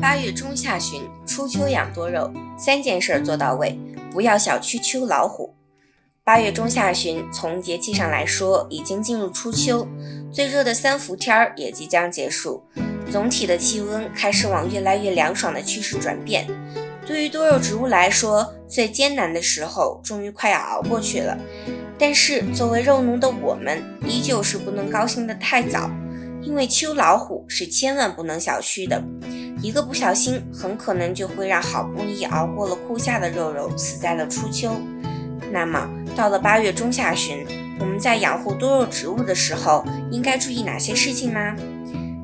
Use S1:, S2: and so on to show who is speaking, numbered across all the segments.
S1: 8月中下旬，初秋养多肉，3件事做到位，不要小觑秋老虎。8月中下旬，从节气上来说，已经进入初秋，最热的3伏天也即将结束，总体的气温开始往越来越凉爽的趋势转变。对于多肉植物来说，最艰难的时候终于快要熬过去了，但是作为肉农的我们，依旧是不能高兴得太早，因为秋老虎是千万不能小觑的，一个不小心很可能就会让好不容易熬过了酷夏的肉肉死在了初秋。那么到了8月中下旬，我们在养护多肉植物的时候应该注意哪些事情呢？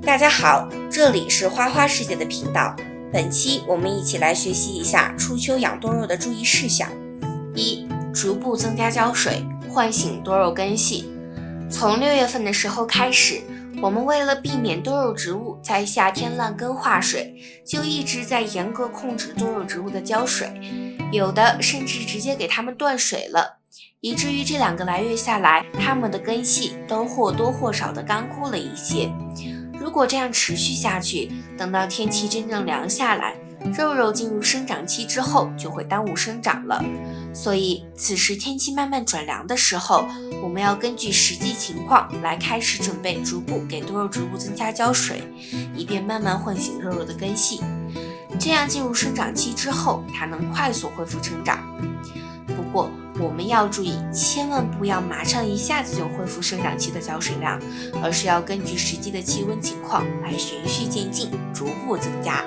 S1: 大家好，这里是花花世界的频道，本期我们一起来学习一下初秋养多肉的注意事项。1. 逐步增加浇水，唤醒多肉根系。从6月份的时候开始，我们为了避免多肉植物在夏天烂根化水，就一直在严格控制多肉植物的浇水，有的甚至直接给它们断水了，以至于这2个来月下来，它们的根系都或多或少的干枯了一些。如果这样持续下去，等到天气真正凉下来，肉肉进入生长期之后，就会耽误生长了。所以此时天气慢慢转凉的时候，我们要根据实际情况来开始准备，逐步给多肉植物增加浇水，以便慢慢唤醒肉肉的根系。这样进入生长期之后，它能快速恢复成长。不过我们要注意，千万不要马上一下子就恢复生长期的浇水量，而是要根据实际的气温情况来循序渐进，逐步增加。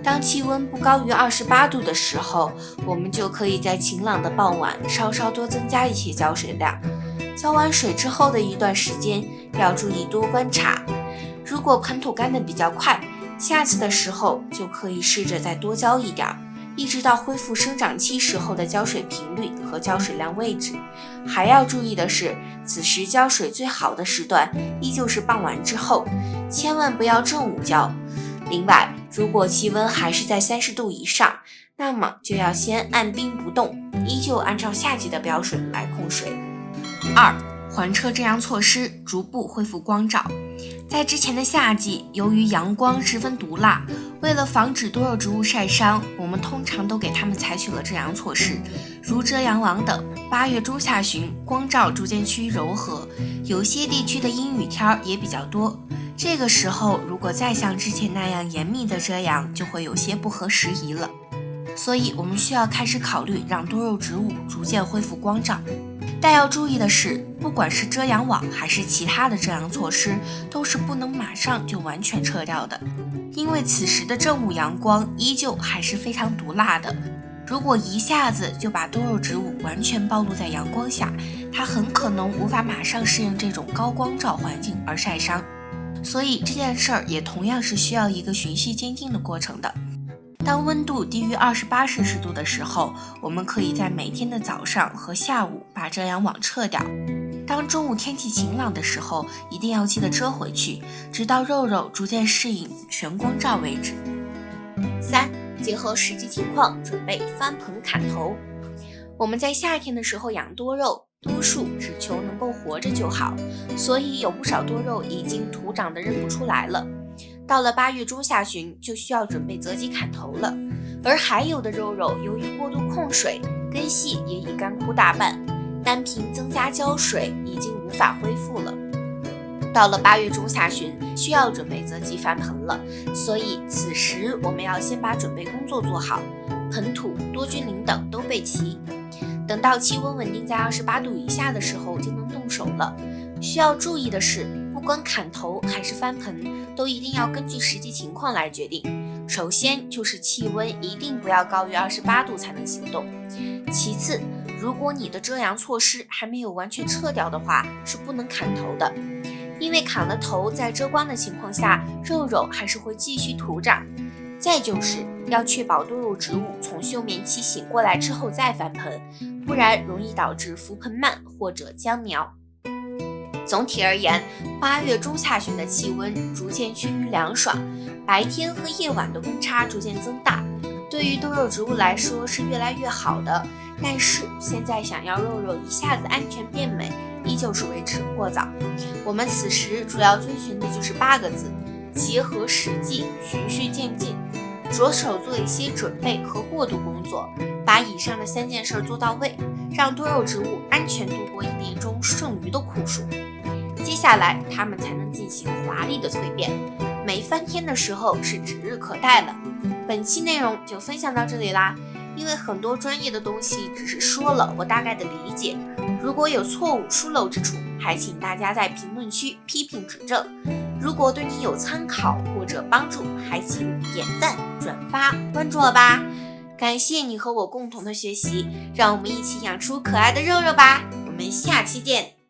S1: 当气温不高于28度的时候，我们就可以在晴朗的傍晚稍稍多增加一些浇水量。浇完水之后的一段时间，要注意多观察。如果盆土干得比较快，下次的时候就可以试着再多浇一点，一直到恢复生长期时候的浇水频率和浇水量位置。还要注意的是，此时浇水最好的时段依旧是傍晚之后，千万不要正午浇。另外，如果气温还是在30度以上，那么就要先按兵不动，依旧按照夏季的标准来控水。2. 环撤遮阳措施，逐步恢复光照。在之前的夏季，由于阳光十分毒辣，为了防止多肉植物晒伤，我们通常都给它们采取了遮阳措施，如遮阳网等。8月中下旬，光照逐渐趋于柔和，有些地区的阴雨天也比较多。这个时候，如果再像之前那样严密的遮阳，就会有些不合时宜了。所以我们需要开始考虑让多肉植物逐渐恢复光照。但要注意的是，不管是遮阳网还是其他的遮阳措施，都是不能马上就完全撤掉的，因为此时的正午阳光依旧还是非常毒辣的。如果一下子就把多肉植物完全暴露在阳光下，它很可能无法马上适应这种高光照环境而晒伤。所以这件事儿也同样是需要一个循序渐进的过程的。当温度低于28摄氏度的时候，我们可以在每天的早上和下午把遮阳网撤掉。当中午天气晴朗的时候，一定要记得遮回去，直到肉肉逐渐适应全光照为止。3. 结合实际情况准备翻盆砍头。我们在夏天的时候养多肉，多数只求能够活着就好，所以有不少多肉已经土长得认不出来了。到了8月中下旬，就需要准备择机砍头了。而还有的肉肉由于过度控水，根系也已干枯大半，单凭增加浇水已经无法恢复了。到了8月中下旬，需要准备择机翻盆了，所以此时我们要先把准备工作做好，盆土、多菌灵等都备齐。等到气温稳定在28度以下的时候，就能动手了。需要注意的是，不管砍头还是翻盆，都一定要根据实际情况来决定。首先就是气温一定不要高于28度才能行动。其次，如果你的遮阳措施还没有完全撤掉的话，是不能砍头的，因为砍了头，在遮光的情况下，肉肉还是会继续土长。再就是要确保多肉植物从休眠期醒过来之后再翻盆，不然容易导致浮盆慢或者僵苗。总体而言，8月中下旬的气温逐渐趋于凉爽，白天和夜晚的温差逐渐增大，对于多肉植物来说是越来越好的。但是现在想要肉肉一下子安全变美，依旧是为时过早。我们此时主要遵循的就是8个字：结合实际，循序渐进。着手做一些准备和过渡工作，把以上的3件事做到位，让多肉植物安全度过1年中剩余的酷暑。接下来它们才能进行华丽的蜕变，美翻天的时候是指日可待了。本期内容就分享到这里啦，因为很多专业的东西只是说了我大概的理解，如果有错误疏漏之处，还请大家在评论区批评指正。如果对你有参考或者帮助，还请点赞、转发、关注我吧。感谢你和我共同的学习，让我们一起养出可爱的肉肉吧。我们下期见。